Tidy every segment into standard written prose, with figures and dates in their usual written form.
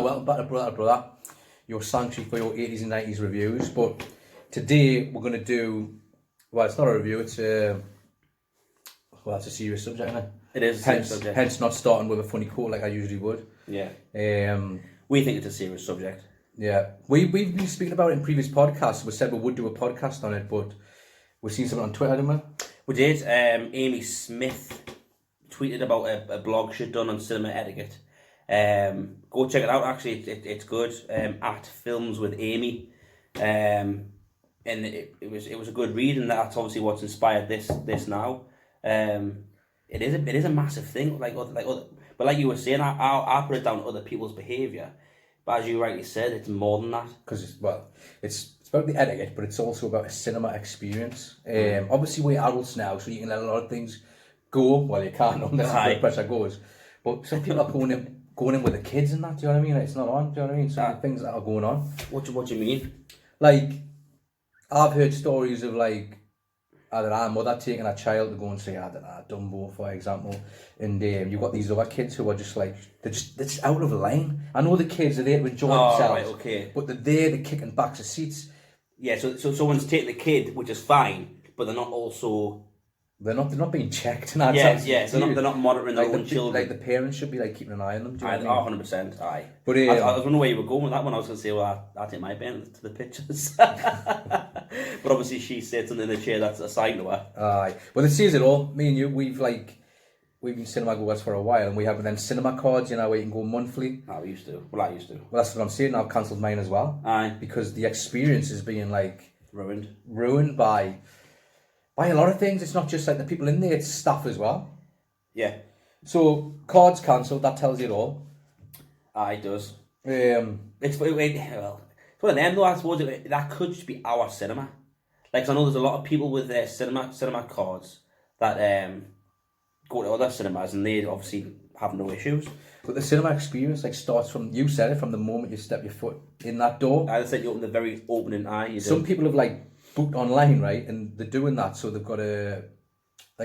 welcome back to Brother. Your sanctuary for your 80s and 90s reviews. But today we're going to do, well, it's not a review, it's a serious subject, isn't it? It is a serious subject. Hence not starting with a funny quote like I usually would. Yeah. We think it's a serious subject. Yeah. We've been speaking about it in previous podcasts. We said we would do a podcast on it, but we've seen something on Twitter, didn't we? We did. Amy Smith tweeted about a blog she'd done on cinema etiquette. Go check it out. Actually, it's good. At Films with Amy, and it was a good read, and that's obviously what's inspired this now. It is a massive thing. But like you were saying, I put it down to other people's behaviour. But as you rightly said, it's more than that. Because it's about the etiquette, but it's also about a cinema experience. Obviously, we're adults now, so you can let a lot of things go. Well, you can't unless the blood pressure goes. But some people are going in with the kids and that. Do you know what I mean? Like, it's not on. Do you know what I mean? Some of the things that are going on. What do you mean? Like, I've heard stories of like, I don't know, a mother taking a child to go and see, I don't know, Dumbo, for example, and you've got these other kids who are just like, they're just out of line. I know the kids are there to enjoy themselves, right, okay. But they're kicking backs of seats. Yeah, so someone's taking the kid, which is fine, but they're not also... They're not being checked. So they're not monitoring their own children. Like the parents should be like keeping an eye on them. Do you know what I mean? 100%, aye. But I was wondering where you were going with that one. I was going to say, well, I'll take my pen to the pictures. But obviously she sits in the chair that's assigned to her. Aye. Well, it says it all. Me and you, we've been cinema goers for a while, and we have then cinema cards, you know, where you can go monthly. I used to. Well, I used to. Well, that's what I'm saying. I've cancelled mine as well. Aye. Because the experience is being like... Ruined by a lot of things. It's not just like the people in there, it's staff as well. Yeah. So, cards cancelled, that tells you it all. Aye, it does. It's one of them though, I suppose that could just be our cinema. Like, 'cause I know there's a lot of people with their cinema cards that go to other cinemas and they obviously have no issues. But the cinema experience starts from, you said it, from the moment you step your foot in that door. I said you open the very opening eye. Some people have booked online, right, and they're doing that, so they've got a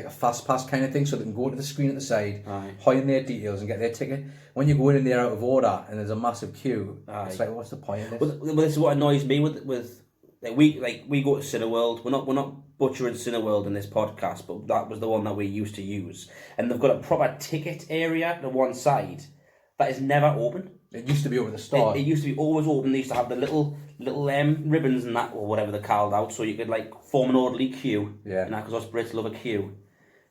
fast pass kind of thing, so they can go to the screen at the side, hide in their details and get their ticket. When you go in there out of order and there's a massive queue, it's like, what's the point of this? Well, this is what annoys me with we go to Cineworld. We're not butchering Cineworld in this podcast, but that was the one that we used to use, and they've got a proper ticket area to one side that is never open. It used to be over the start. It used to be always open. They used to have the little ribbons and that, or whatever they're called out, so you could form an orderly queue. Yeah. And that, because us Brits love a queue.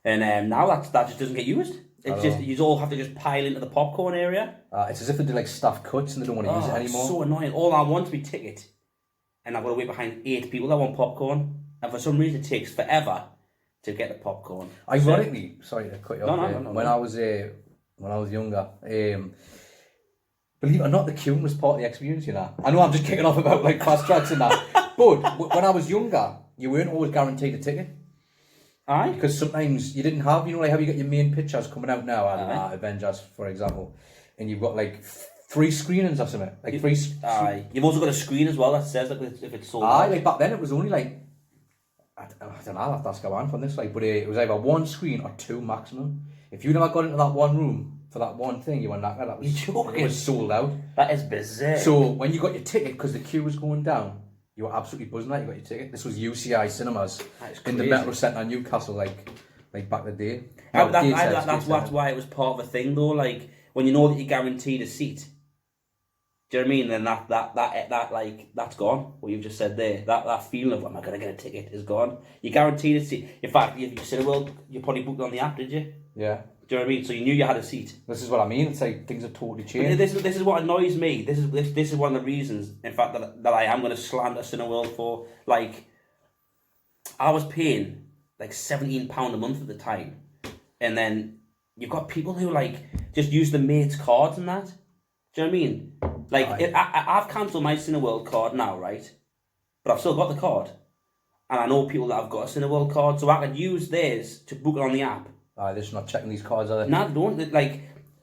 And now that just doesn't get used. It's just, you all have to just pile into the popcorn area. It's as if they do staff cuts and they don't want to use it anymore. It's so annoying. All I want to be ticket, and I've got to wait behind 8 people that want popcorn, and for some reason it takes forever to get the popcorn. Ironically, sorry to cut you off. No. When I was younger, believe it or not, the queuing was part of the experience, you know. I know I'm just kicking off about fast tracks and that, but when I was younger, you weren't always guaranteed a ticket. Aye. Because sometimes you didn't have, how you get your main pictures coming out now, I don't know, Avengers, for example, and you've got 3 screenings or something. Aye. You've also got a screen as well that says if it's sold out. Aye, back then it was only I don't know, I'll have to ask around from this, but it was either 1 screen or 2 maximum. If you never got into that one room for that one thing, you were knackered. That was, it was sold out. That is bizarre. So when you got your ticket, because the queue was going down, you were absolutely buzzing that you got your ticket. This was UCI Cinemas in the Metro Centre in Newcastle, like back in the day. That's why it was part of a thing though. When you know that you're guaranteed a seat, do you know what I mean? Then that that's gone. What you've just said there, that feeling of am I gonna get a ticket is gone. You're guaranteed a seat. In fact, if you Cineworld, you probably booked on the app, did you? Yeah. Do you know what I mean? So you knew you had a seat. This is what I mean. It's things have totally changed. This is what annoys me. This is one of the reasons, in fact, that I am going to slander Cineworld for. I was paying £17 a month at the time, and then you've got people who just use the mate's cards and that. Do you know what I mean? I've cancelled my Cineworld card now, right? But I've still got the card, and I know people that have got a Cineworld card, so I could use theirs to book it on the app. They're just not checking these cards, are they? No, they don't.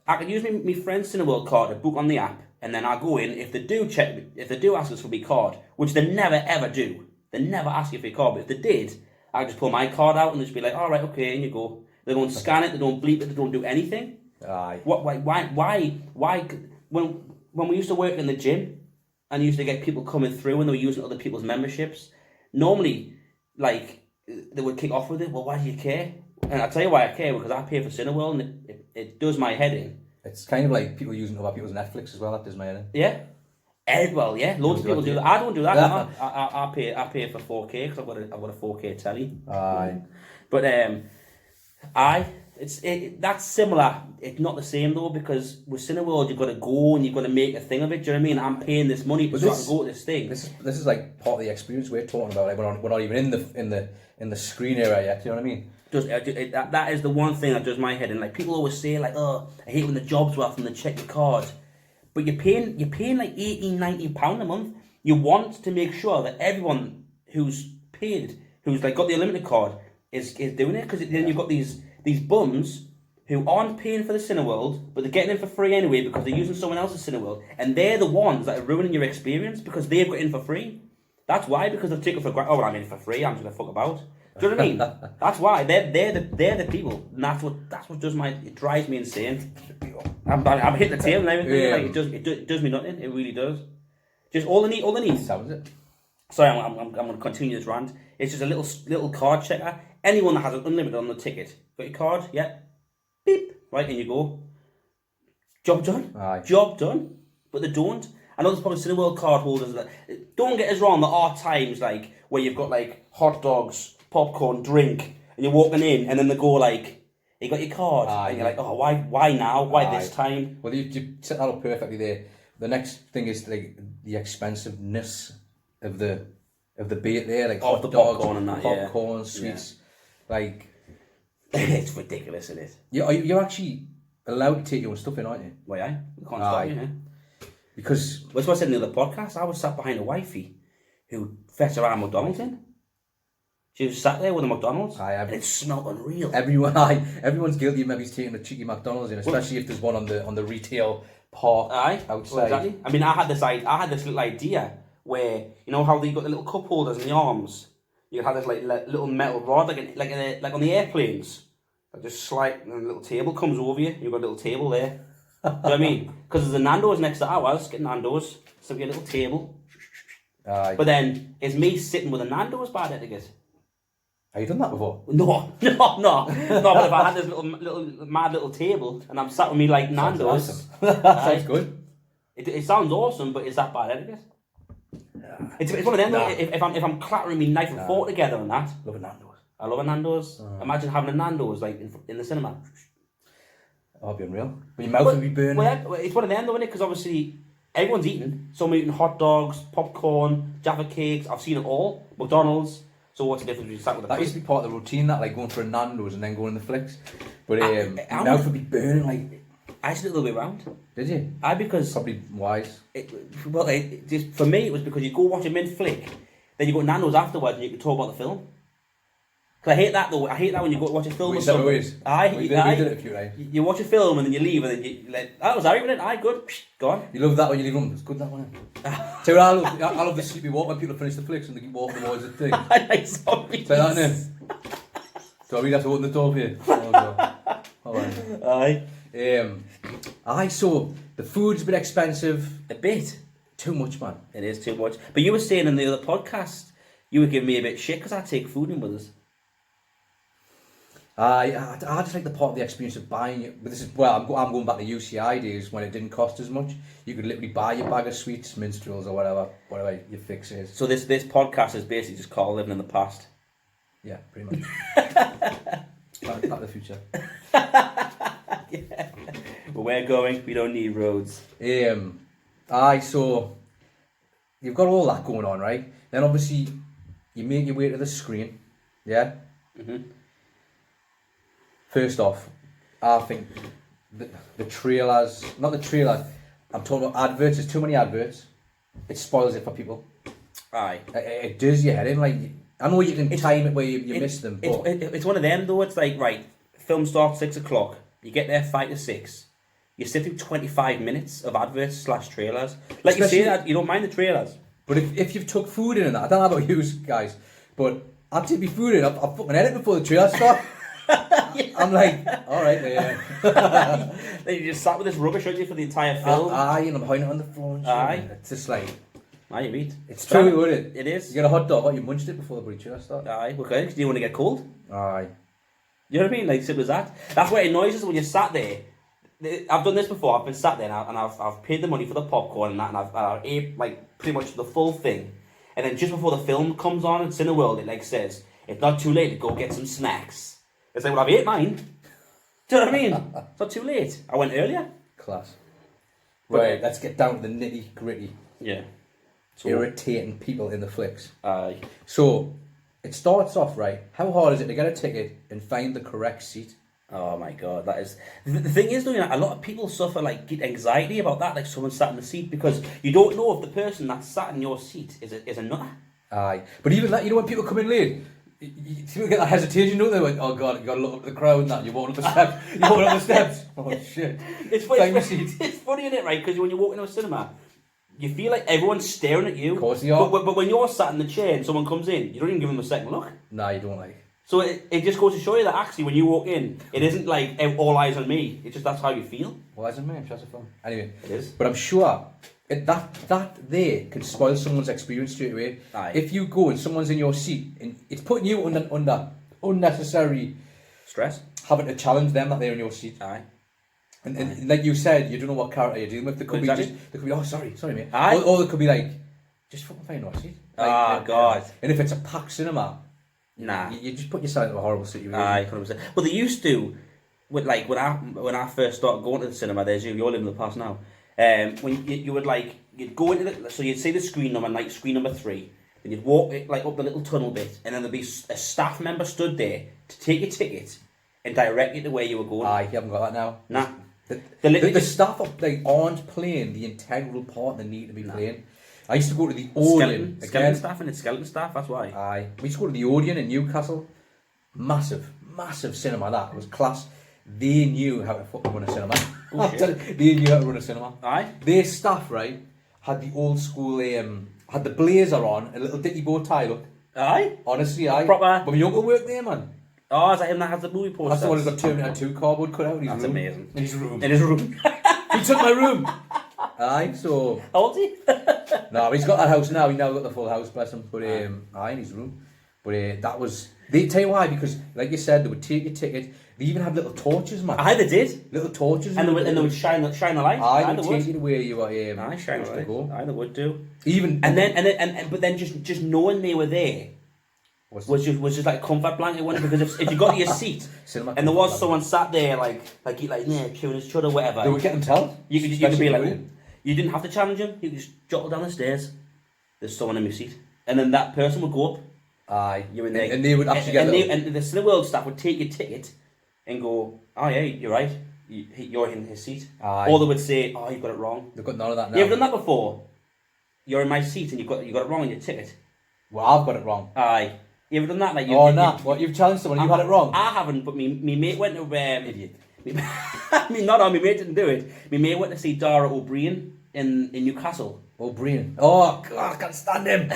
I can use my friend's Cineworld card to book on the app, and then I go in. If they do ask us for my card, which they never ever do, they never ask you for your card. But if they did, I just pull my card out and just be like, all right, okay, and you go. They don't scan it, they don't bleep it, they don't do anything. Aye. Why? When when we used to work in the gym and used to get people coming through and they were using other people's memberships, normally, like, they would kick off with it. Well, why do you care? And I'll tell you why I care, because I pay for Cineworld and it does my head in. It's kind of like people using other people's Netflix as well. That does my head in. Yeah. Well, yeah, loads of people do that. I don't do that. No. I pay for 4K because I've got a 4K telly. Aye. But that's similar. It's not the same though, because with Cineworld you've got to go and you've got to make a thing of it. Do you know what I mean? I'm paying this money to go to this thing. This is like part of the experience we're talking about. Like we're not even in the screen area yet. Do you know what I mean? That is the one thing that does my head in. Like people always say, like, oh, I hate when the job's off and they check your card. But you're paying like £18-19 a month. You want to make sure that everyone who's paid, who's like got the unlimited card, is doing it, because then you've got these bums who aren't paying for the Cineworld, but they're getting in for free anyway because they're using someone else's Cineworld, and they're the ones that are ruining your experience because they've got in for free. That's why, because they've taken for granted. Oh, well, I'm in for free. I'm just gonna fuck about. Do you know what I mean? That's why they're the people, and that's what does it drives me insane. I'm hitting the tail and everything. Yeah. Like it does me nothing. It really does. Just all the need. Sounds it. Sorry, I'm going to continue this rant. It's just a little card checker. Anyone that has an unlimited on the ticket, got your card? Yeah. Beep. Right, and you go. Job done. Aye. Job done. But they don't. I know there's probably Cineworld card holders that don't get us wrong. There are times like where you've got like hot dogs, popcorn, drink, and you're walking in, and then they go like, "You got your card?" Aye. And you're like, "Oh, why now? Why this time?" Well, you set that up perfectly there. The next thing is like the expensiveness of the bait there, like hot dogs, popcorn and that, popcorn, sweets, like it's ridiculous, isn't it? You're actually allowed to take your own stuff in, aren't you? Why? We can't stop you, because that's what I said in the other podcast. I was sat behind a wifey who fetched around McDonald's in. She was sat there with a McDonald's, and it smelled unreal. Everyone's guilty of maybe taking a cheeky McDonald's in, especially if there's one on the retail park outside. Well, exactly. I mean, I had this little idea where, you know how they got the little cup holders in the arms. You had this like little metal rod, like on the airplanes. Just slide, and a little table comes over you. You've got a little table there. Do you know what I mean? Because there's a Nando's next to ours. Get Nando's, so we get a little table. Aye. But then it's me sitting with a Nando's bad etiquette. Have you done that before? No. But if I had this little table and I'm sat with me like Nando's, Sounds good. It sounds awesome, but is that bad etiquette? It's one of them. Nah. If I'm clattering me knife and fork together and that. Love a Nando's. I love a Nando's. Imagine having a Nando's like in the cinema. That'd be unreal. But your mouth would be burning. Well, it's one of them though, isn't it? Because obviously everyone's eating. Some are eating hot dogs, popcorn, Jaffa cakes. I've seen it all. McDonald's. So what's the difference between sat with that used to be part of the routine, that like going for a Nando's and then going to the flicks. But mouth would be burning like. I used to do it the other way around. Did you? Because probably wise. Just for me, it was because you go watch a mid flick, then you go to Nando's afterwards and you can talk about the film. Because I hate that though. I hate that when you go to watch a film. We did it a few times. You watch a film and then you leave and then you like, that was argument. Aye, good. Go on. You love that when you leave home. It's good that one. So I love the sleepy walk when people finish the flicks and they keep walking towards the thing. Sorry. Say that innit? So I really have to open the door for you. Aye. So the food's a bit expensive. A bit. Too much, man. It is too much. But you were saying in the other podcast, you were giving me a bit of shit because I take food in with us. I just like the part of the experience of buying it. But this is, I'm going back to UCI days when it didn't cost as much. You could literally buy your bag of sweets, minstrels, or whatever your fix is. So this podcast is basically just Carl living in the past. Yeah, pretty much. back to the future. Yeah. But we're going. We don't need roads. So you've got all that going on, right? Then obviously you make your way to the screen. Yeah. Mhm. First off, I think the trailers, not the trailers, I'm talking about adverts. There's too many adverts. It spoils it for people. Aye. It does your head in. Like, I know you can time it where you miss them. But it's one of them though. It's like, right, film starts 6 o'clock. You get there 5 to 6. You sit through 25 minutes of adverts / trailers. Like you say that, you don't mind the trailers. But if you've took food in and that, I don't know about you guys, but I'd take my food in. I'll fucking edit before the trailers start. I'm like, all right, yeah. Then you just sat with this rubbish, aren't you, for the entire film? Aye, and I'm hiding it on the floor and shit. Aye. It's just like, Aye, you eat. it's true, isn't it? It is. You get a hot dog, what, you munched it before the breach, start? Aye, okay, because you want to get cold. Aye. You know what I mean? Like, simple as that. That's what it annoys us when you're sat there. I've done this before. I've been sat there now, and I've paid the money for the popcorn and that, and I've ate like pretty much the full thing. And then just before the film comes on in Cineworld, it like says, "It's not too late to go get some snacks." It's like, well, I've ate mine. Do you know what I mean? It's not too late. I went earlier. Class. Right, let's get down to the nitty gritty. Yeah. So, irritating people in the flicks. Aye. So, it starts off right. How hard is it to get a ticket and find the correct seat? Oh my god, that is... The thing is, though, you know, a lot of people suffer, like, get anxiety about that, like someone sat in the seat, because you don't know if the person that sat in your seat is a nutter. Aye. But even that, you know, when people come in late, people get that hesitation, don't they? Like, oh god, you got to look up at the crowd and that. You're walking up the steps. You're walking up the steps. Oh shit. It's funny, it's funny, isn't it, right? Because when you walk into a cinema, you feel like everyone's staring at you. Of course they are. But when you're sat in the chair and someone comes in, you don't even give them a second look. Nah, you don't like. So it just goes to show you that actually when you walk in, it isn't like all eyes on me. It's just that's how you feel. Well, isn't me? I'm sure it's a film. Anyway. It is. But I'm sure that there can spoil someone's experience straight away. Aye. If you go and someone's in your seat and it's putting you under unnecessary Stress. having to challenge them that they're in your seat. Aye. And like you said, you don't know what character you're dealing with. They could be Exactly. they could be, oh sorry mate. Aye. Or they could be like, just fucking find your seat. Like, God. And if it's a packed cinema, Nah. you just put yourself in a horrible situation. Aye, 100%. Well, they used to, with like when I first started going to the cinema. There's you're living in the past now. When you would like you'd go into so you'd see the screen number, like screen number 3, and you'd walk like up the little tunnel bit, and then there'd be a staff member stood there to take your ticket and direct you to where you were going. Aye, you haven't got that now. Nah. The staff aren't playing the integral part they need to be playing. I used to go to the Odeon. Skeleton staff, and it's skeleton staff, that's why. Aye. We used to go to the Odeon in Newcastle. Massive cinema that. It was class. They knew how to fucking run a cinema. Oh, they knew how to run a cinema. Aye. Their staff, right, had the old school, had the blazer on, a little dicky bow tie look. Aye. Honestly, aye. Proper. But my uncle worked there, man. Oh, is that him that has the movie poster? That's the one who's got Terminator 2 cardboard cut out in his room. That's amazing. In his room. In his room. He took my room. Aye, so... How old is he? No, he's got that house now. He now got the full house, bless him. But aye, in his room. But that was... They tell you why, because like you said, they would take your ticket. They even had little torches, man. Aye, they did. Little torches. And they would shine the light. Aye, they would take you to where you were aye, shine the light. go. Aye, they would do. Even... But then just knowing they were there was just like a comfort blanket, wasn't it? Because if you got to your seat and there was someone sat there chewing his chud or whatever, they would get them told. You could be like, you didn't have to challenge him. You could just jottle down the stairs. There's someone in your seat, and then that person would go up. Aye, you're in there, and they would actually and the Cineworld staff would take your ticket and go, oh yeah, you're right, you're in his seat. Aye. Or they would say, oh, you've got it wrong. They've got none of that now. You ever done that before? You're in my seat and you got it wrong on your ticket. Well, I've got it wrong. Aye. You ever done that? Like What, you've challenged someone, you had it wrong? I haven't, but me mate went to... Idiot. My mate didn't do it. My mate went to see Dara O'Brien in Newcastle. O'Brien. Oh, God, I can't stand him.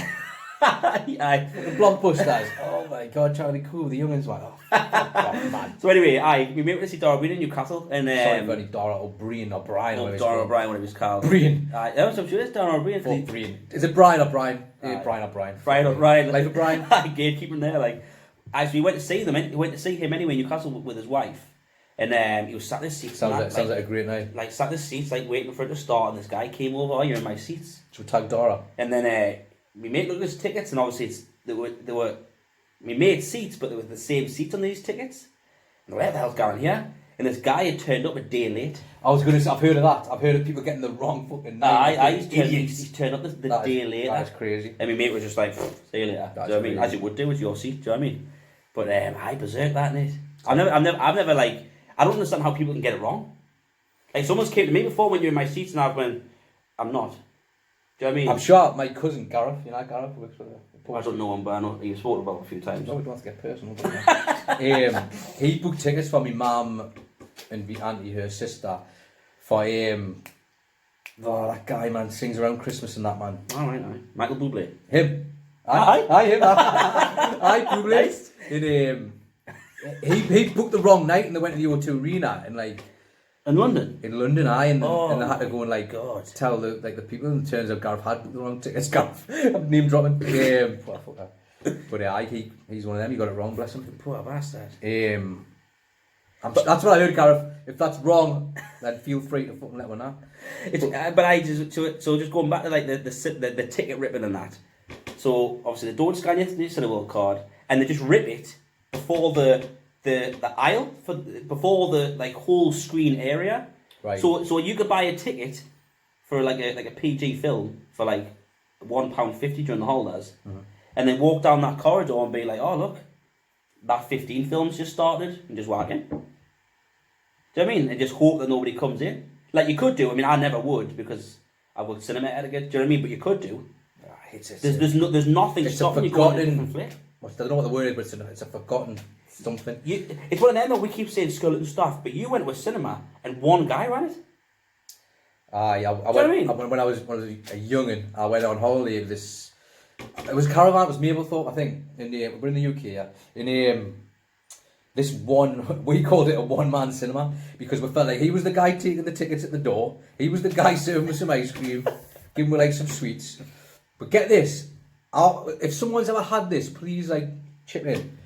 Aye. The blockbusters. Oh, my God, trying to be cool. The youngins went, oh, fuck off, man. So anyway, my mate went to see Dara O'Brien in Newcastle. And, sorry for any Dara O'Brien or Brian. No, Dara O'Brien, whatever he was called. Brian. Aye, that was I'm sure it's Dara O'Brien. Oh, Brian. Is it Brian or Brian? Brian or Brian. Brian or Brian. Like a Brian. Gatekeeping there, like... Actually, he went to see them. He went to see him anyway in Newcastle with his wife. And he was sat in his seat. Sounds like a great night. Like, sat in his seats, like, waiting for it to start, and this guy came over, oh, you're in my seats. So we tagged Dara. And then my mate looked at his tickets, and obviously they were my mate's seats, but they were the same seats on these tickets. And where the hell's going here? And this guy had turned up a day late. I was going to say, I've heard of that. I've heard of people getting the wrong fucking night. He's turned up the day later. That's crazy. And my mate was just like, see you later. Do you know what I mean? As you would do with your seat, do you know what I mean? But I berserk that, innit? I've never like, I don't understand how people can get it wrong. Like, someone's came to me before when you're in my seats, and I've went, I'm not. Do you know what I mean? I'm sure my cousin Gareth, you know Gareth, who works for the... I don't know him, but I know you've spoken about him a few times. No, we don't have to get personal. He booked tickets for my mum and my auntie, her sister, for that guy, man, sings around Christmas and that, man. Alright. Michael Bublé. Him. Aye, him. Aye, Bublé. Nice. In he booked the wrong night and they went to the O2 Arena and like in London. In London, and they had to go and like God. tell the people. And it turns out Gareth had booked the wrong tickets. Gareth, I'm name dropping. But he's one of them. He got it wrong. Bless him. Poor bastard. That's what I heard, Gareth. If that's wrong, then feel free to fucking let one know. So just going back to like the ticket ripping and that. So obviously they don't scan your Cineworld card, and they just rip it before the aisle before the like whole screen area. Right. So you could buy a ticket for like a PG film for like £1.50 during the holidays, and then walk down that corridor and be like, oh look, that 15 films just started, and just walk in. Do you know what I mean? And just hope that nobody comes in. Like you could do. I mean, I never would because I would cinema etiquette. Do you know what I mean? But you could do. There's nothing stopping you going to a different flick. I don't know what the word is, but it's a forgotten something. It's one of them that we keep saying skeleton stuff, but you went to a cinema and one guy ran it. Yeah, when I was a youngin, I went on holiday with this. It was a caravan. It was Mablethorpe, I think. We're in the UK. Yeah. This one, we called it a one-man cinema because we felt like he was the guy taking the tickets at the door. He was the guy serving us some ice cream, giving me like some sweets. But get this, if someone's ever had this, please like chip in.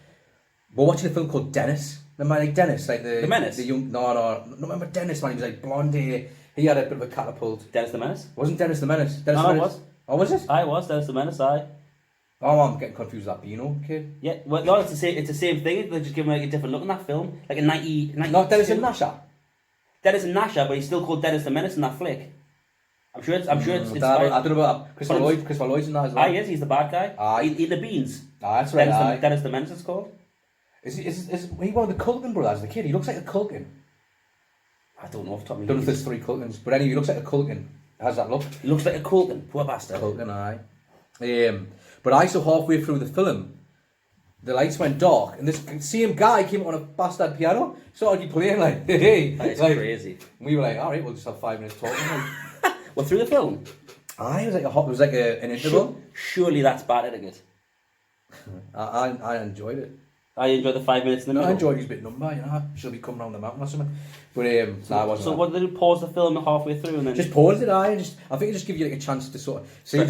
We're watching a film called Dennis. Remember like Dennis, like the Menace? The young, no, remember Dennis, man. He was like blonde hair. He had a bit of a catapult. Dennis the Menace? Wasn't Dennis the Menace? Dennis No, the it Menace. was. Oh, was it? I was Dennis the Menace. I. Oh, I'm getting confused with that Beano kid. Yeah, well, no, it's the same thing. They just give him like a different look in that film, like a 90. Not Dennis and Nasha. Dennis and Nasha, but he's still called Dennis the Menace in that flick. I'm sure it's. I don't know about Christopher Lloyd's in that as well. Yes, he's the bad guy. Eat the beans. That's right. Dennis the Menace is called. Is he one of the Culkin brothers? The kid, he looks like a Culkin. I don't know off the top of my head. Don't know if there's 3 Culkins, but anyway, he looks like a Culkin. How's that look? He looks like a Culkin. Poor bastard. Culkin, aye. But I saw halfway through the film, the lights went dark, and this same guy came on a bastard piano, started playing like, hey. That is like, crazy. We were like, all right, we'll just have 5 minutes talking. Well, through the film? Aye, it was like an interval. Surely that's bad etiquette. I enjoyed it. I enjoyed the 5 minutes in the middle. I enjoyed his bit number, you know. She'll be coming round the mountain or something. But I wasn't. So what did they do? Pause the film halfway through and then just pause it, I think it just gives you like a chance to sort of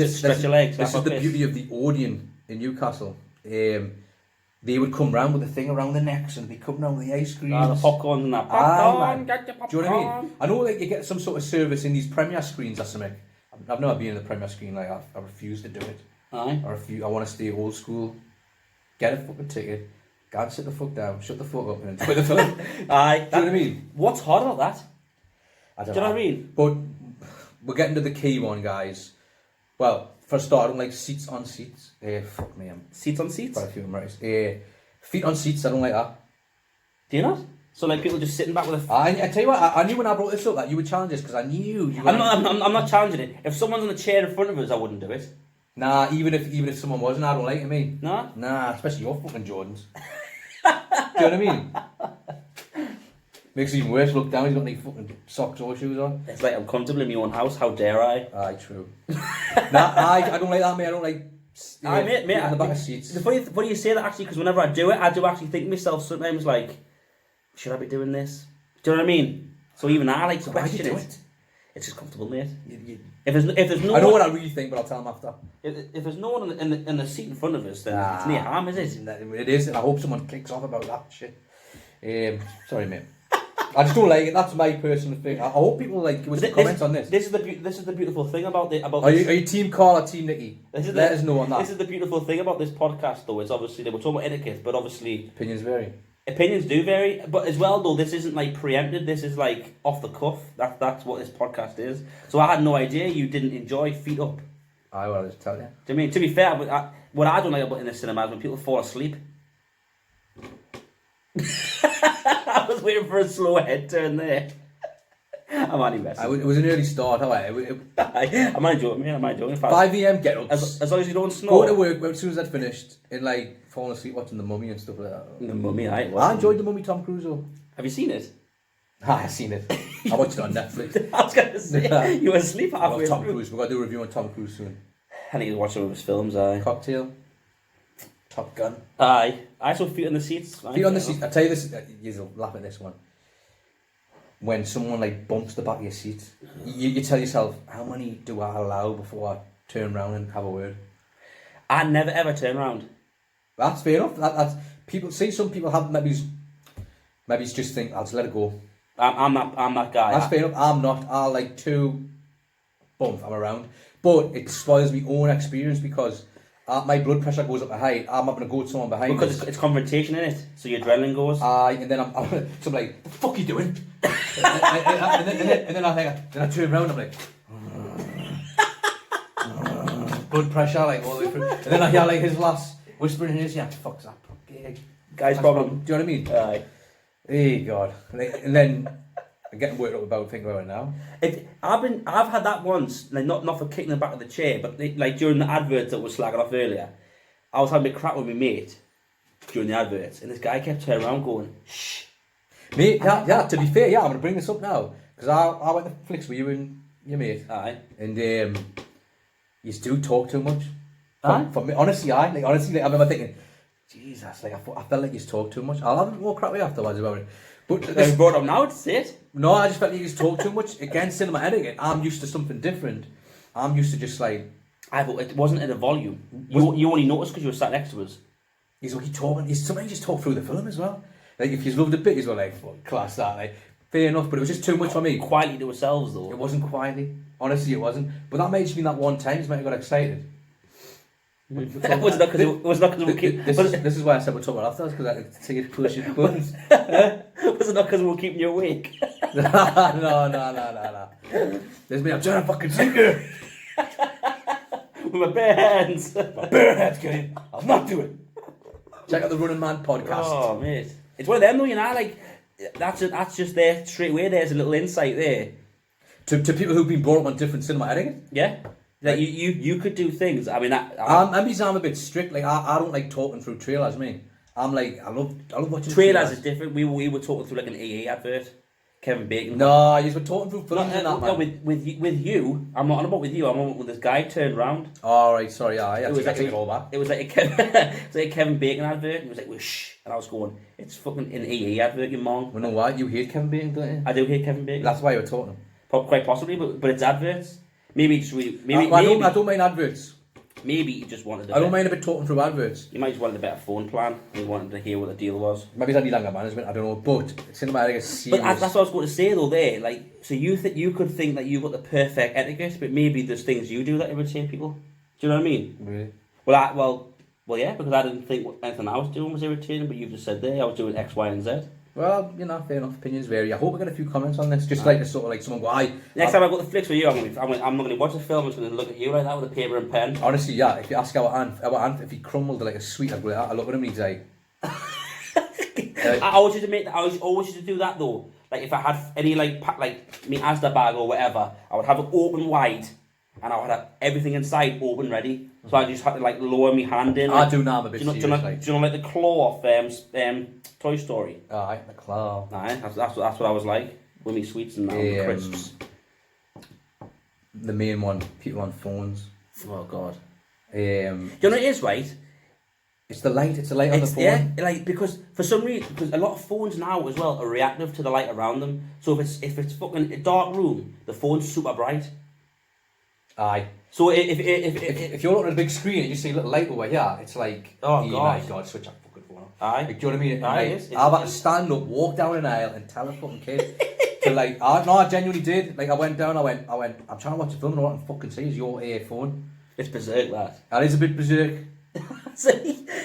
stretch your legs. This is the beauty of the Odeon in Newcastle. They would come round with a thing around the necks and they come round with the ice cream. The popcorn and that. Popcorn, get your popcorn. Do you know what I mean? I know like you get some sort of service in these premiere screens or something. I've never been in the premiere screen, like I refuse to do it. Aye. I want to stay old school. Get a fucking ticket. Go and sit the fuck down, shut the fuck up and enjoy the film. Aye. Do you know what I mean? What's hard about that? I don't know what I mean? But we're getting to the key one, guys. Well, for a start, I don't like seats on seats. Fuck me, I'm seats on seats? quite a few memories. Feet on seats, I don't like that. Do you not? So like people just sitting back with a... I tell you what, I knew when I brought this up that you would challenge this because I knew you would. I'm not challenging it. If someone's on the chair in front of us, I wouldn't do it. Nah, even if someone wasn't, I don't like it, me. No? Nah, especially your fucking Jordans. Do you know what I mean? Makes it even worse. Look down, he's got any fucking socks or shoes on. It's like I'm comfortable in my own house. How dare I? Aye, true. Nah, I don't like that, mate. I don't like. Mate, on the back of seats. The funny you say that actually, because whenever I do it, I do actually think to myself sometimes like, should I be doing this? Do you know what I mean? So even I like to question it. It's just comfortable, mate. If there's no, I know what I really think, but I'll tell them after. If there's no one in the seat in front of us, then it's near harm, is it? It is, and I hope someone kicks off about that shit. Sorry, mate. I just don't like it. That's my personal thing. I hope people like give us some comments on this. This is the beautiful thing about the about. Are you team Carl or team Nicky? Let us know on that. This is the beautiful thing about this podcast, though. It's obviously we're talking about etiquette, but obviously opinions vary. Opinions do vary, but as well though, this isn't like preempted. This is like off the cuff. That's what this podcast is. So I had no idea you didn't enjoy Feet Up. I will just tell you. Do you mean to be fair? What I don't like about in the cinema is when people fall asleep. I was waiting for a slow head turn there. I'm only messing. It was an early start, however. I'm not joking, man. I'm not joking. 5 a.m. get ups. As long as you don't snore. Go to work as soon as I'd finished and like falling asleep watching The Mummy and stuff like that. The Mummy, I enjoyed The Mummy, Tom Cruise though. Have you seen it? I've seen it. I watched it on Netflix. I was going to say, you were asleep halfway Tom Cruise. We've got to do a review on Tom Cruise soon. I need to watch some of his films, Cocktail. Top Gun. Aye. I saw feet on the seats. Feet on the seats. I tell you this, you'll laugh at this one. When someone like bumps the back of your seat, you tell yourself, how many do I allow before I turn around and have a word? I never ever turn around. That's fair enough. That's people. See, some people have maybe just think, I'll just let it go. I'm that guy. That's fair enough. I'm not. I like to bump. I'm around, but it spoils my own experience because my blood pressure goes up a height. I'm not going to go to someone behind me. Because it's confrontation in it, so your adrenaline goes. And then I'm so I'm like, the fuck you doing? and then I turn around and I'm like, blood pressure like all the way through. And then I hear like his last whispering in his ear, fuck's that guy's problem. Do you know what I mean? Aye. Hey God. And then I'm getting worked up about thinking about it now. I've had that once, like not for kicking the back of the chair, but like during the adverts that was slagging off earlier, I was having a crap with my mate during the adverts, and this guy kept turning around going, shh. Mate, yeah, to be fair, I'm going to bring this up now, because I went to flicks with you and your mate. Aye. And you do talk too much. Aye? For me, honestly, I remember thinking, Jesus, like I felt like you talk too much. I'll have a more crap with you afterwards about it. But They've brought up now, it's it. No, I just felt like you just talk too much. Again, cinema etiquette, I'm used to something different. I'm used to just like... I thought it wasn't at a volume. You only noticed because you were sat next to us. He's like, talking. Sometimes just talk through the film as well. Like, if you loved a bit, he's like, fuck, class that. Like, fair enough, but it was just too much for me. Quietly to ourselves, though. It wasn't quietly. Honestly, it wasn't. But that made me that one time, just made me got excited. Was it not because we keep... This is why I said we're talking about afterwards, because I could see it push your buttons. Was it not because we were keeping you awake? No. There's me, I'm trying to fucking sink her. With my bare hands. My bare hands, Kenny. I'll not do it. Check out the Running Man podcast. Oh, mate. It's one of them, though, you know, like, that's just there, straight away, there's a little insight there. To people who've been brought up on different cinema etiquette? Yeah. Like, you could do things, I mean... I'm a bit strict, like, I don't like talking through trailers, me. I'm like, I love watching trailers. Is different. We were talking through like an EE advert. Kevin Bacon. No, you were talking through films and that, man. No, with you, I'm not on about with you, I'm on with this guy turned round. Oh, right, sorry, I take it all back. It was like a Kevin Bacon advert, and it was like, whoosh, and I was going, it's fucking an EE advert, you mong. Well, no, why? You hate Kevin Bacon, don't you? I do hate Kevin Bacon. That's why you were talking. Quite possibly, but it's adverts. Maybe just really... I don't mind adverts. Maybe you just wanted I don't mind a bit talking through adverts. You might just wanted a better phone plan. You wanted to hear what the deal was. Maybe it's anger management, I don't know. But cinematic is serious. But that's what I was going to say though there. Like, so you could think that you've got the perfect etiquette, but maybe there's things you do that irritate people. Do you know what I mean? Really? Well, yeah, because I didn't think anything I was doing was irritating, but you've just said there I was doing X, Y, and Z. Well, you know, fair enough. Opinions vary. I hope I get a few comments on this. Just like to sort of like someone go, Next time I go to flicks with you, I'm not going to watch the film. I'm just going to look at you like that with a paper and pen. Honestly, yeah. If you ask our aunt, if he crumbled like a sweet, I'd go, I look at him and he's like. I always used to do that though. Like if I had any like me Asda bag or whatever, I would have it open wide, and I would have everything inside open ready. So I just had to like lower my hand in. I do now. I'm a bit serious. Do you know like the claw off Toy Story? Aye, the claw. Aye, that's what I was like with me sweets and crisps. The main one, people on phones. Oh God. Do you know what it is, right? It's the light. It's the light on the phone. Yeah, like because for some reason, because a lot of phones now as well are reactive to the light around them. So if it's fucking a dark room, the phone's super bright. Aye. So if you're looking at a big screen and you see a little light over here, it's like, oh my God, switch that fucking phone off. Aye. Like, do you know what I mean? Aye, I've had to stand up, walk down an aisle, and tell a fucking kid to like. I genuinely did. Like I went down. I went. I'm trying to watch a film, and all I can fucking see is your phone. It's berserk, that. That is a bit berserk.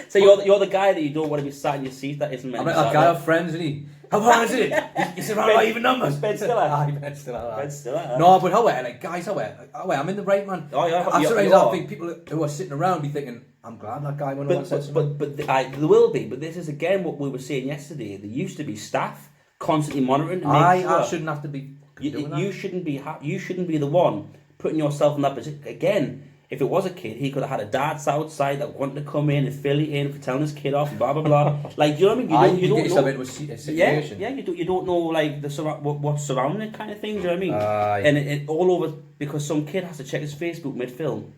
So you're the guy that you don't want to be sat in your seat that isn't meant I'm to like be that guy of Friends, isn't he? How far is it? You surrounded by even numbers. Ben Stiller. Aye, Ben Stiller. Ben Stiller. No, but guys, I'm in the right, man. Oh yeah. I think people who are sitting around be thinking, I'm glad that guy went on that set. But there will be. But this is again what we were saying yesterday. There used to be staff constantly monitoring. To make sure. I shouldn't have to be. You shouldn't be. You shouldn't be the one putting yourself in that position again. If it was a kid, he could have had a dad outside that wanted to come in and fill it in for telling his kid off, blah blah blah. Like, you know what I mean? You don't get yourself into a situation. Yeah. You don't know like what's surrounding it kind of thing. Do you know what I mean? And it all over because some kid has to check his Facebook mid film.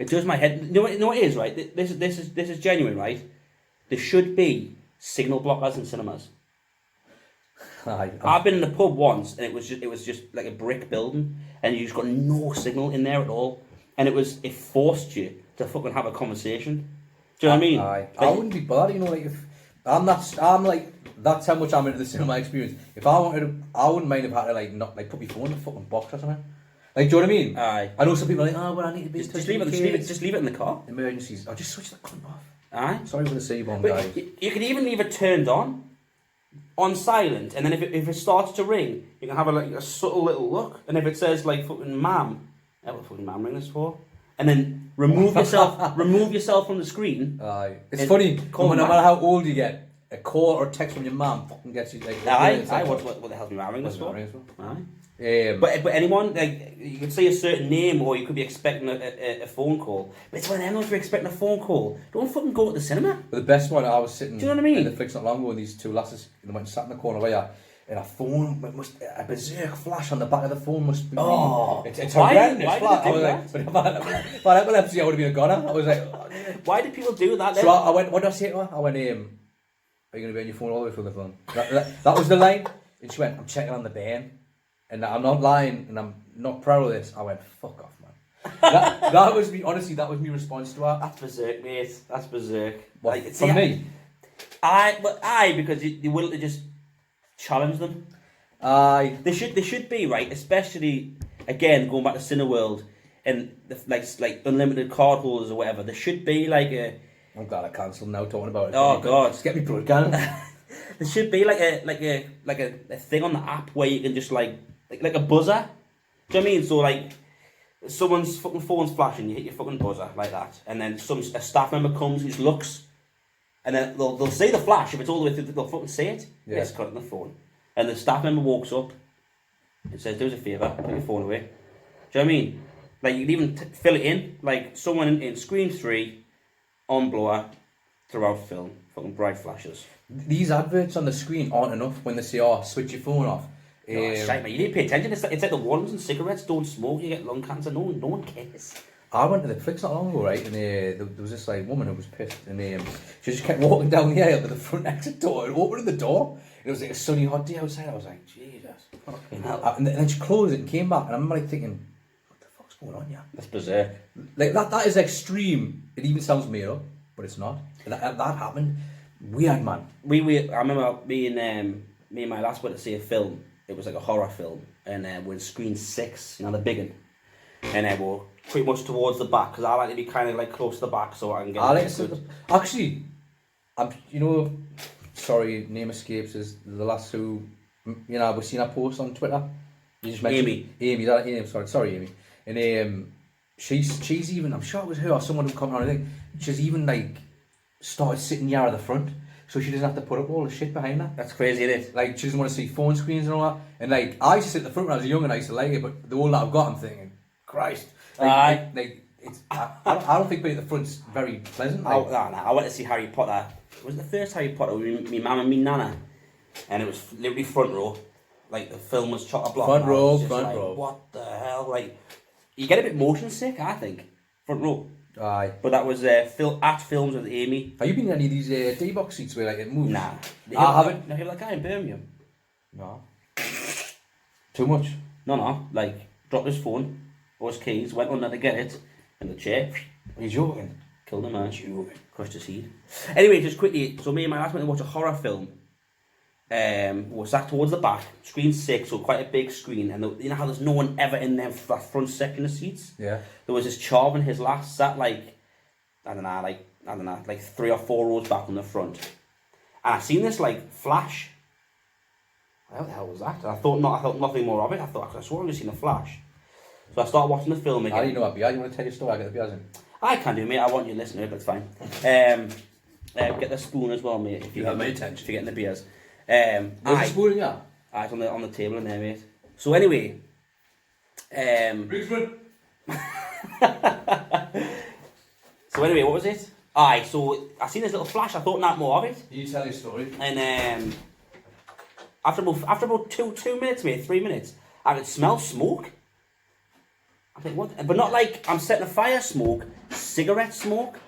It does my head. You know what it is, right? This is genuine, right? There should be signal blockers in cinemas. I've been in a pub once, and it was just like a brick building, and you just got no signal in there at all, and it forced you to fucking have a conversation. Do you know what I mean? I wouldn't be bothered, you know, like if I'm like that's how much I'm into the cinema experience. If I wanted to, I wouldn't mind if I had to like not like put my phone in the fucking box or something. Like, do you know what I mean? Aye. I know some people are like, oh, well, I need to be. Just leave it in the car. Emergencies. I'll just switch the cunt off. Aye. Sorry for the C-bomb, But guys. you can even leave it turned on silent, and then if it starts to ring, you can have a subtle little look, and if it says like fucking ma'am, what fucking ma'am ring this for? And then remove yourself from the screen. Aye. It's funny, no matter how old you get, a call or text from your mum fucking gets you like. Aye. What the hell's my ma'am ring this for? Aye. But anyone, like, you could say a certain name, or you could be expecting a phone call. But it's one of them ones you're expecting a phone call. Don't fucking go to the cinema. But the best one, I was sitting. Do you know what I mean? In the flicks not long ago, and these two lasses went and sat in the corner where, and a phone a berserk flash on the back of the phone must be. Oh, it's horrendous. Why flat. did I was like, but if I had epilepsy, I would have been a goner. I was like, oh, yeah. Why did people do that? Then? So I went. What did I say to her? I went, are you going to be on your phone all the way through the phone? That was the line. And she went, I'm checking on the band. And I'm not lying, and I'm not proud of this. I went, fuck off, man. that was me. Honestly, that was my response to her. That's berserk, mate. That's berserk. What, like, for me? Because you're willing to just challenge them. Aye. They should be, right. Especially again going back to Cineworld and like unlimited card holders or whatever. There should be like a. I'm glad I cancelled now talking about it. Oh God, just get me blood going. There should be like a thing on the app where you can just like a buzzer. Do you know what I mean? So like someone's fucking phone's flashing, you hit your fucking buzzer like that, and then a staff member comes, just looks, and then they'll see the flash. If it's all the way through, they'll fucking see it. Yeah. It's cut on the phone, and the staff member walks up and says, "Do us a favour, put your phone away." Do you know what I mean? Like you can even fill it in, like someone in Screen 3 on blower throughout film, fucking bright flashes. These adverts on the screen aren't enough when they say, "Oh, switch your phone off." No, shite, man. You need to pay attention. It's like the warnings and cigarettes. Don't smoke, you get lung cancer. No one cares. I went to the flicks not long ago, right, and there was this like woman who was pissed, and she just kept walking down the aisle to the front exit door and opening the door. And it was like a sunny, hot day outside. I was like, Jesus, fucking hell. And then she closed it and came back, and I'm like thinking, what the fuck's going on here? That's berserk. Like that is extreme. It even sounds made up, but it's not. That happened. Weird, man. I remember me and my lass went to see a film. It was like a horror film, and we're in Screen 6, you know, the big one. And we're pretty much towards the back, because I like to be kind of like close to the back so I can get. Actually, sorry, name escapes, is the last who, you know, we've seen a post on Twitter. You just mentioned Amy, that name? Sorry, Amy. And she's even, I'm sure it was her or someone who come on, I think, she's even like started sitting near the front. So she doesn't have to put up all the shit behind her. That's crazy, isn't it? Like, she doesn't want to see phone screens and all that. And like, I used to sit at the front when I was young and I used to like it, but the older I've got, I'm thinking, Christ. I don't think being at the front's very pleasant. Like. I went to see Harry Potter. It was the first Harry Potter with me mum and me nana. And it was literally front row. Like, the film was chock-a-block. Front row. What the hell? Like, you get a bit motion sick, I think. Front row. Aye. But that was at Films with Amy. Have you been in any of these D-box seats where like it moves? Nah. I haven't. No, you that guy in Birmingham? No. Too much? No. Like, dropped his phone or his keys, went under to get it, and the chair. Are you joking? Killed him, man. Crushed his head. Anyway, just quickly, so me and my last went to watch a horror film. We sat towards the back, Screen 6, so quite a big screen, and you know how there's no one ever in there for that front section of seats? Yeah. There was this chav and his last sat like 3 or 4 rows back on the front. And I seen this like flash. What the hell was that? I thought nothing more of it. I swore I just seen a flash. So I started watching the film again. I didn't know about beers. You want to tell your story? I get the beers in. I can do, mate. I want you to listen to it, but it's fine. Get the spoon as well, mate. If you have my attention. If you're getting the beers. There's a spoon in there? It's on the table in there, mate. So anyway, so anyway, what was it? So I seen this little flash. I thought not more of it. You tell your story. And after about 2 minutes, mate, 3 minutes, I could smell smoke. I think, what? But not like I'm setting a fire smoke, cigarette smoke.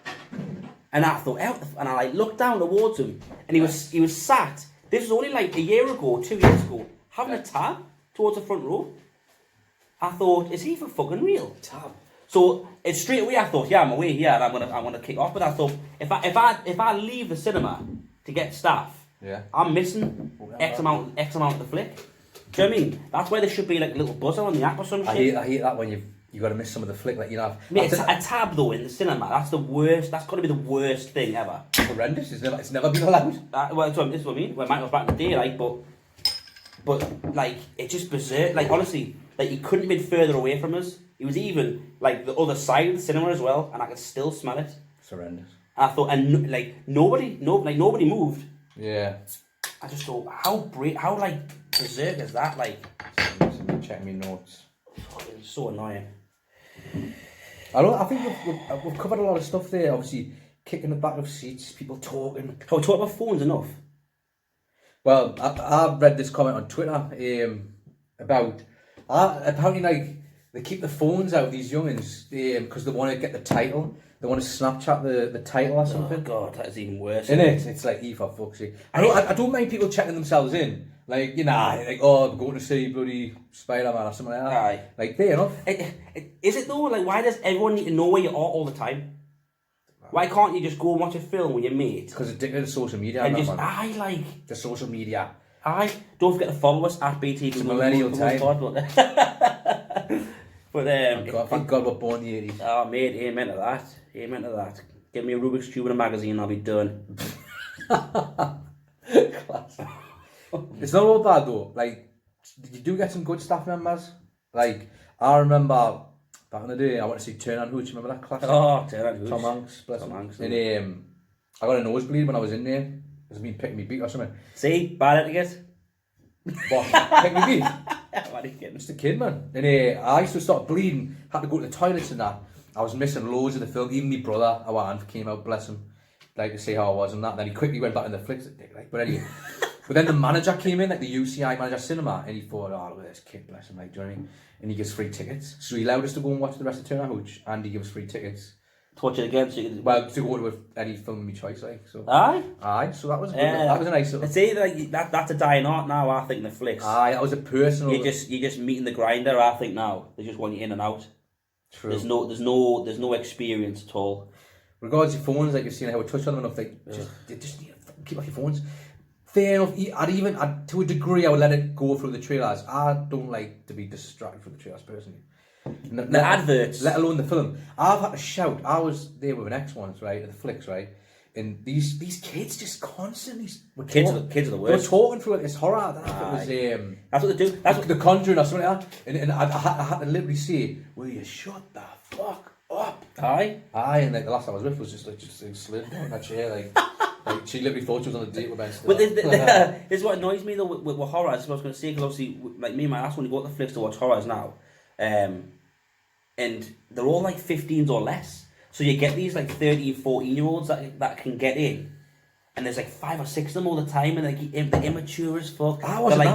And I thought, and I like looked down towards him, and he was sat. This was only like a year ago, 2 years ago, having a tab towards the front row. I thought, is he for fucking real? Tab. So it's straight away. I thought, yeah, I'm away here, and I'm gonna kick off. But I thought, if I leave the cinema to get staff, I'm missing X amount of the flick. Do you know what I mean? That's why there should be like a little buzzer on the app or some shit. I hate that when you got to miss some of the flick, like, you know. Mate, a tab though in the cinema, that's the worst. That's got to be the worst thing ever. It's horrendous. It's never been allowed. Well, this is what I mean. Well, it might was back in the day, like, but like it's just berserk. Like honestly, like he couldn't have been further away from us. He was even like the other side of the cinema as well, and I could still smell it. It's horrendous. And I thought, and nobody moved. Yeah. I just thought, how like berserk is that? Like, check me notes. It's so annoying. I think we've covered a lot of stuff there. Obviously, kicking the back of seats, people talking. Have we talked about phones enough? Well, I read this comment on Twitter about apparently like they keep the phones out, these youngins, because they want to get the title. They want to Snapchat the title or something. Oh God, that is even worse. Isn't it? It's like, for fuck's sake. I don't mind people checking themselves in. Like, you know, like, oh, I'm going to see bloody Spider-Man or something like that. Aye. Like, fair enough. Is it though? Like, why does everyone need to know where you are all the time? Why can't you just go and watch a film with your mate? Because it's addicted to social media. And just, man. The social media. Don't forget to follow us at BT. It's a millennial time. But thank God we're born in the 80s. Oh mate, amen to that. Amen to that. Give me a Rubik's Cube and a magazine and I'll be done. Class. It's not all bad though. Like, you do get some good staff members. Like, I remember back in the day, I went to see Turn and Hooch. Remember that class? Oh, Turn and Hooch. Tom Hanks, bless him. Hanks. And I got a nosebleed when I was in there. It was me picking me beat or something. See, bad etiquette. What? Pick me beat? What are you kidding? Just a kid, man. And I used to start bleeding. Had to go to the toilets and that. I was missing loads of the film. Even my brother, our aunt, came out, bless him, like to see how I was and that. And then he quickly went back in the flicks. Like, but anyway. But then the manager came in, like the UCI manager cinema, and he thought, oh, look at this kid, bless him, like, do you know what I mean? And he gives free tickets. So he allowed us to go and watch the rest of Turner Hooch, and he gives free tickets. To watch it again? So you could... Well, to go to any film of my choice, like, so. Aye, so that was that was a nice little... See, like, that's a dying art now, I think, the flicks. That was a personal... You're just meeting the grinder, I think, now. They just want you in and out. True. There's no experience at all. Regards to phones, like you've seen how we touched on them enough, like, just need to keep off your phones. Fair enough. To a degree, I would let it go through the trailers. I don't like to be distracted from the trailers personally. The adverts, let alone the film. I've had to shout. I was there with an ex once, right, at the flicks, right, and these kids just constantly kids are the worst. They were talking through like this horror. I don't know if it was that's what they do. That's what the Conjuring or something like that. And I had to literally say, "Will you shut the fuck up?" Aye, and like the last time I was with was just slid down that chair, like. Like, she literally thought she was on a date with Ben. But this is what annoys me though with horrors. That's what I was going to say, because obviously, like me and my ass, when you go to the flicks to watch horrors now, and they're all like 15s or less. So you get these like 13, 14-year-olds that can get in, and there's like 5 or 6 of them all the time, and they're immature as fuck.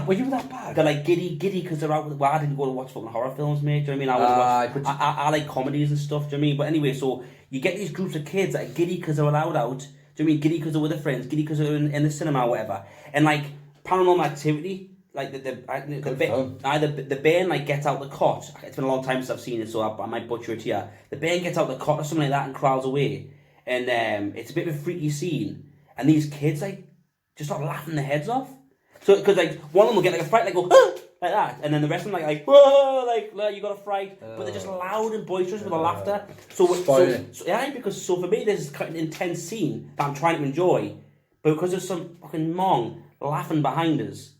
Were you that bad? They're like giddy because they're out. Well, I didn't go to watch fucking horror films, mate. Do you know what I mean? I like comedies and stuff. Do you know what I mean? But anyway, so you get these groups of kids that are giddy because they're allowed out. Do you know what I mean? Giddy because they're with their friends, giddy because they're in the cinema or whatever. And like Paranormal Activity, like the band like gets out the cot. It's been a long time since I've seen it, so I might butcher it here. The band gets out the cot or something like that and crawls away, and it's a bit of a freaky scene. And these kids like just start laughing their heads off. So because like one of them will get like a fright, like go ah! Like that, and then the rest of them like whoa, like you got a fright, but they're just loud and boisterous with the laughter. So yeah, because for me this is quite an intense scene that I'm trying to enjoy, but because there's some fucking mong laughing behind us,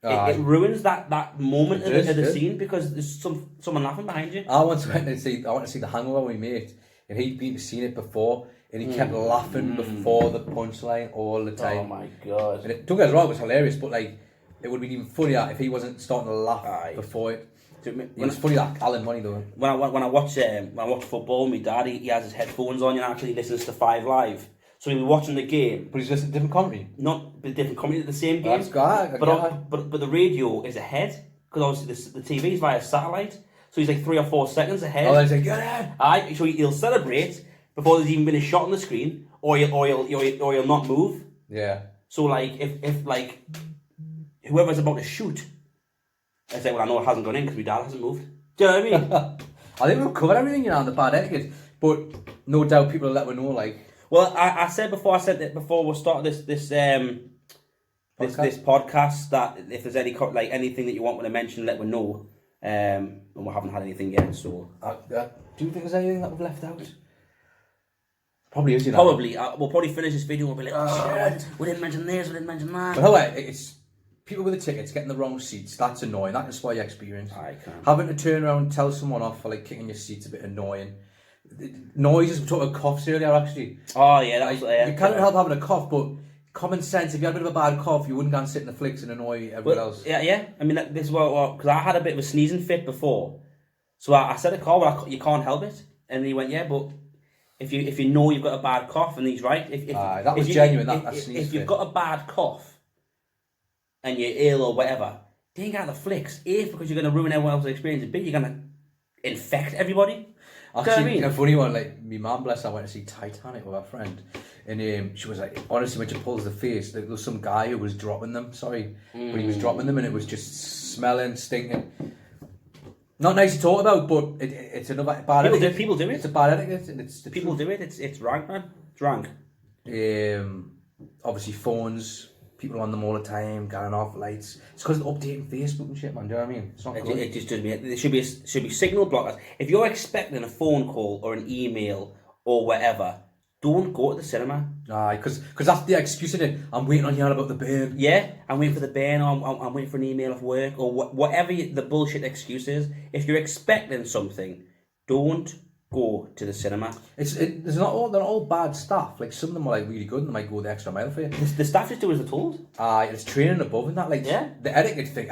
it ruins that moment of the scene, because there's someone laughing behind you. I went to see The Hangover with my mate, and he'd been to see it before, and he kept laughing before the punchline all the time. Oh my god! And don't get us wrong, it was hilarious, but like it would have been even funnier if he wasn't starting to laugh before it. It was funny like Alan Money though. When I watch football, my dad he has his headphones on and actually listens to 5 Live. So he'll be watching the game. But he's listening to different comedy? Not the different comedy, the same game. That's good. But the radio is ahead, because obviously the TV is via satellite. So he's like 3 or 4 seconds ahead. Oh, he's like, get in! So he'll celebrate before there's even been a shot on the screen, or he'll not move. Yeah. So like if like whoever's about to shoot, I say, well, I know it hasn't gone in because my dad hasn't moved. Do you know what I mean? I think we've covered everything, you know, on the bad etiquette, but no doubt people will let me know, like. Well, I said before we started this podcast that if there's anything that you want me to mention, let me know. And we haven't had anything yet, so. Do you think there's anything that we've left out? Probably is, you know. Probably. We'll probably finish this video and we'll be like, oh, shit, we didn't mention this, we didn't mention that. But however, it's people with the tickets getting the wrong seats. That's annoying. That can spoil your experience. Having to turn around and tell someone off for like kicking your seat's a bit annoying. Noises, we talked about coughs earlier actually. Oh yeah, that's you can't help having a cough, but common sense. If you had a bit of a bad cough, you wouldn't go and sit in the flicks and annoy everyone else. Yeah. I mean, this is what because I had a bit of a sneezing fit before, so I said to Carl, well, you can't help it, and he went, yeah, but if you know you've got a bad cough, and he's right. That was genuine. If you've got a bad cough, and you're ill or whatever, you ain't got the flicks. A, because you're going to ruin everyone else's experience, and B, you're going to infect everybody. Actually, a funny one, like, my mum, bless her, went to see Titanic with her friend, and she was like, honestly, when she pulls the face, there was some guy who was dropping them, but he was dropping them, and it was just smelling, stinking. Not nice to talk about, but it's another bad etiquette. People do it. It's a bad etiquette, and it's people do it. It's rank, man. It's rank. Obviously, phones. People on them all the time, going off lights. It's because of updating Facebook and shit, man. Do you know what I mean? It's not good. It just doesn't mean there should be signal blockers. If you're expecting a phone call or an email or whatever, don't go to the cinema. Aye, because that's the excuse, isn't it? I'm waiting on you about the burn. Yeah, I'm waiting for the burn, or I'm waiting for an email of work, or whatever the bullshit excuse is. If you're expecting something, don't go to the cinema. They're not all bad staff. Like some of them are like really good and they might go the extra mile for you. The staff just do as they're told. It's training above and that. Like the etiquette thing.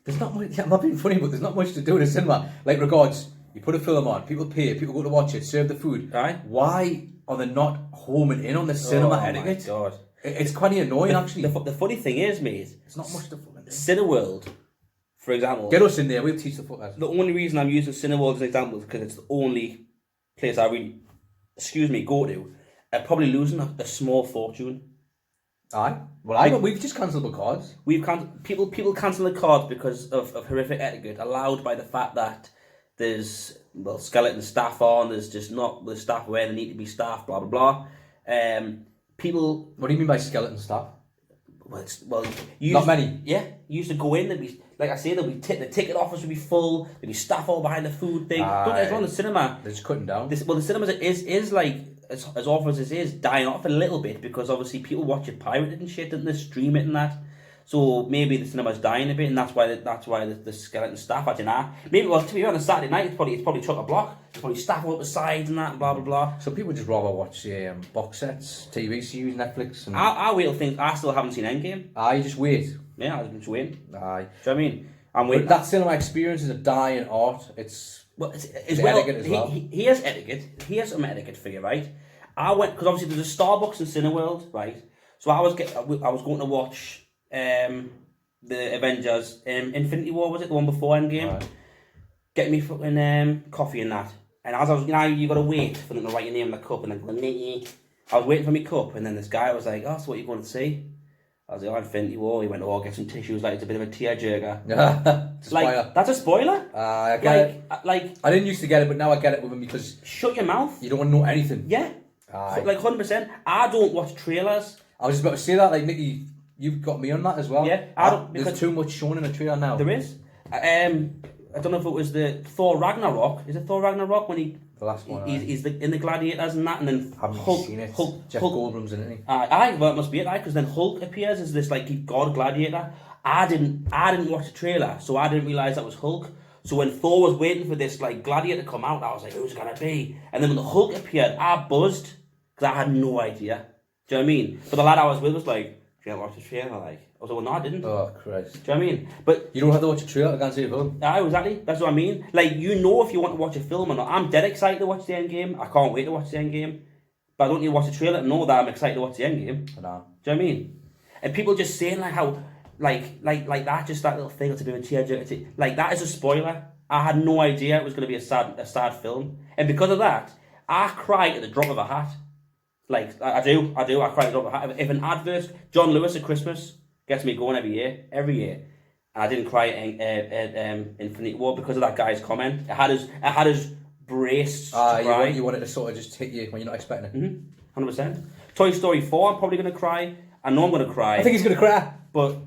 There's not much. I'm not being funny, but there's not much to do in a cinema. Like regards, you put a film on, people pay, people go to watch it, serve the food. Aye. Why are they not homing in on the cinema etiquette? Oh my God. It's quite annoying actually. The funny thing is, mate, it's not much to fucking do. Cineworld, for example. Get us in there, we'll teach the fuckers. The only reason I'm using Cineworld as an example is because it's the only place I really, go to. I'm probably losing a small fortune. Aye. Well, we've just cancelled the cards. People cancel the cards because of horrific etiquette allowed by the fact that there's skeleton staff on. There's just not the staff where they need to be staffed. Blah blah blah. People. What do you mean by skeleton staff? Not many. Yeah, you used to go in. There'd be, like I say, the ticket office would be full. There'd be staff all behind the food thing. Don't get us wrong, the cinema. They're just cutting down. The cinema is like as awful as it is, dying off a little bit because obviously people watch it pirated and shit, and they stream it and that. So maybe the cinema's dying a bit, and that's why the skeleton staff. I don't know. Maybe to be honest, Saturday night it's probably chock-a-block. There's probably staff up the sides and that, and blah blah blah. So people just rather watch box sets, TV series, Netflix. And I wait till things. I still haven't seen Endgame. You just wait. Yeah, I was just waiting. Aye. Do you know what I mean? I'm waiting. But that cinema experience is a dying art. It's etiquette as well. Here's etiquette. Here's some etiquette for you, right? I went because obviously there's a Starbucks in Cineworld, right? So I was going to watch the Avengers Infinity War, was it the one before Endgame? Right. Get me fucking coffee and that. And as I was, you got to wait for them to write your name in the cup, and then go, nee. I was waiting for my cup, and then this guy was like, "Oh, so what are you going to see?" I was like, "Oh, Infinity War." He went, "Oh, get some tissues." Like it's a bit of a tearjerker. Like that's a spoiler. I get it. I didn't used to get it, but now I get it with him because shut your mouth. You don't want to know anything. Yeah. Like 100%. I don't watch trailers. I was just about to say that, like Nicky, you've got me on that as well. Yeah, there's too much shown in a trailer now. There is. I don't know if it was the Thor Ragnarok. Is it Thor Ragnarok when he? The last one. He's in the Gladiators and that, and then Hulk. Seen it. Jeff Goldblum's in it. Well, it must be it, because then Hulk appears as this like god gladiator. I didn't watch the trailer, so I didn't realise that was Hulk. So when Thor was waiting for this like gladiator to come out, I was like, who's it gonna be? And then when the Hulk appeared, I buzzed because I had no idea. Do you know what I mean? But the lad I was with was like, "You watch the trailer?" Like, I was like, "Well, no, I didn't." Oh Christ! Do you know what I mean? But you don't have to watch a trailer to go and see a film. Exactly. That's what I mean. Like, you know, if you want to watch a film or not. I'm dead excited to watch the Endgame. I can't wait to watch the Endgame. But I don't need to watch the trailer to know that I'm excited to watch the Endgame. I know. Do you know what I mean? And people just saying like how, like that, just that little thing, it's a bit of a tearjerker. Like that is a spoiler. I had no idea it was going to be a sad film. And because of that, I cry at the drop of a hat. Like, I do. I cry at the drop of a hat. If an advert, John Lewis at Christmas, gets me going every year. And I didn't cry at Infinity War because of that guy's comment. It had us braced to cry. You wanted to sort of just hit you when you're not expecting it. 100%. Toy Story 4, I'm probably going to cry. I know I'm going to cry. I think he's going to cry. But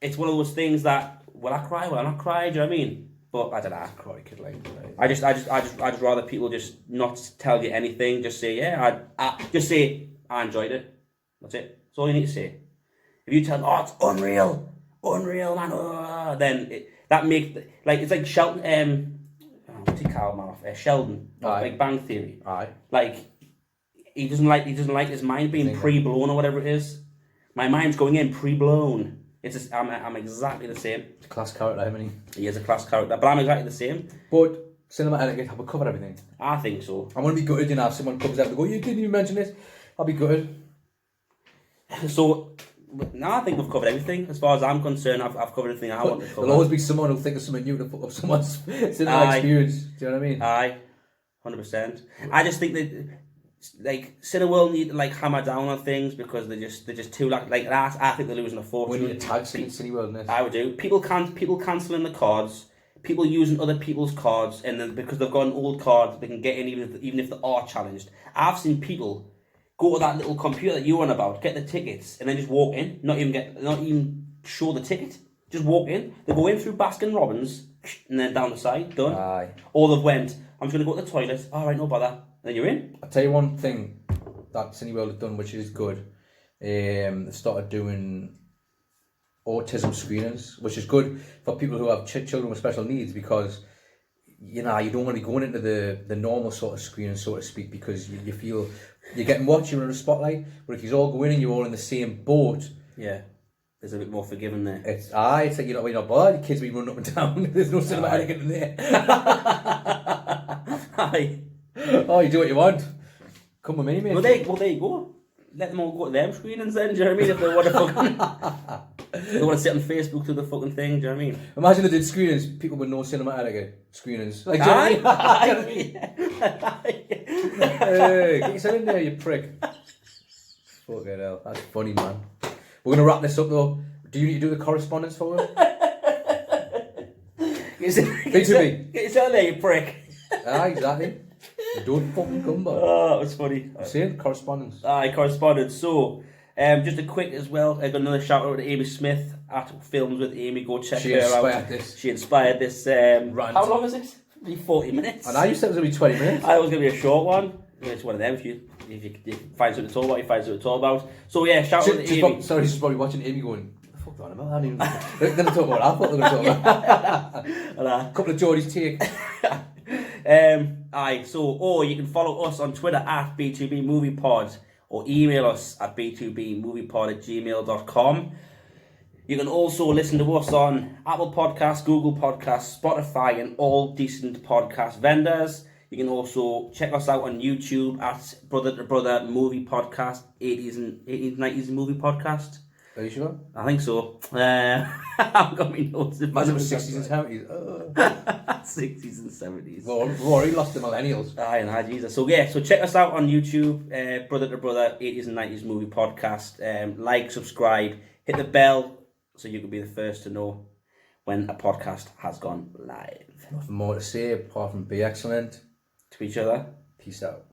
it's one of those things that, will I cry? Will I not cry? Do you know what I mean? But I don't know. Cry kid like. I just rather people just not tell you anything. Just say, yeah, just say I enjoyed it. That's it. That's all you need to say. If you tell them, oh, it's unreal, man, then that makes it's like Sheldon. What's he called, man? Sheldon, Big Bang Theory. Aye. Like he doesn't like his mind being pre-blown or whatever it is. My mind's going in pre-blown. It's just, I'm exactly the same. It's a class character, how many? He is a class character, but I'm exactly the same. But cinema etiquette, have we covered everything? I think so. I'm going to be gutted, you know, if someone comes out and go, you didn't even mention this. I'll be gutted. So, now I think we've covered everything. As far as I'm concerned, I've covered everything I want to cover. There'll always be someone who'll think of something new to fuck up someone's cinema experience. Do you know what I mean? Aye, 100%. I just think that Cineworld need to hammer down on things because they're just too like that. I think they're losing a fortune. We need to tag Cineworld in this. I would do. People cancelling the cards. People using other people's cards, and then because they've got an old card, they can get in even if they are challenged. I've seen people go to that little computer that you were on about, get the tickets, and then just walk in, not even show the ticket, just walk in. They go in through Baskin Robbins, and then down the side, done. Aye. Or they've went, I'm just going to go to the toilet, alright, no bother, then you're in. I'll tell you one thing that Cineworld have done which is good. They started doing autism screenings, which is good for people who have children with special needs because you don't want to be going into the normal sort of screening, so to speak, because you feel you're getting watched, you're in the spotlight. But if you all go in and you're all in the same boat, yeah, there's a bit more forgiving there. It's like you're not bothered. The kids be running up and down. There's no cinema etiquette in there. Aye. Oh, you do what you want. Come with me, mate. Well, there you go. Let them all go to them screenings then, do you know what I mean? If they want to fucking... they want to sit on Facebook to the fucking thing, do you know what I mean? Imagine they did screenings, people with no cinema etiquette screenings. Like, do you know what I mean? Hey, get yourself in there, you prick. Fucking hell, that's funny, man. We're going to wrap this up, though. Do you need to do the correspondence for us? B2B. Get yourself there, you prick. Ah, exactly. You don't fucking come back. Oh, it was funny. I'm saying correspondence. Aye, correspondence. So, just a quick as well, I got another shout out to Amy Smith at Films with Amy. Go check her out. She inspired this. Rant. How long is it? Maybe 40 minutes. And I said it was going to be 20 minutes. I was going to be a short one. It's one of them. If you find something to talk about, you find something to talk about. So yeah, shout out to Amy. Sorry, she's probably watching Amy going, what the fuck on about? I mean, they're going to talk about I thought they were going to talk about. A couple of Geordie's take. Or you can follow us on Twitter at B2B Movie Pod or email us at b2bmoviepod@gmail.com. You can also listen to us on Apple Podcasts, Google Podcasts, Spotify, and all decent podcast vendors. You can also check us out on YouTube at Brother to Brother Movie Podcast, 80s and 90s movie podcast. Are you sure? I think so. I've got me notes. Imagine it was 60s and 70s. 60s and 70s. Well, we've already lost the millennials. Aye, Jesus. So yeah, so check us out on YouTube, Brother to Brother, 80s and 90s movie podcast. Like, subscribe, hit the bell so you can be the first to know when a podcast has gone live. Nothing more to say apart from be excellent to each other. Peace out.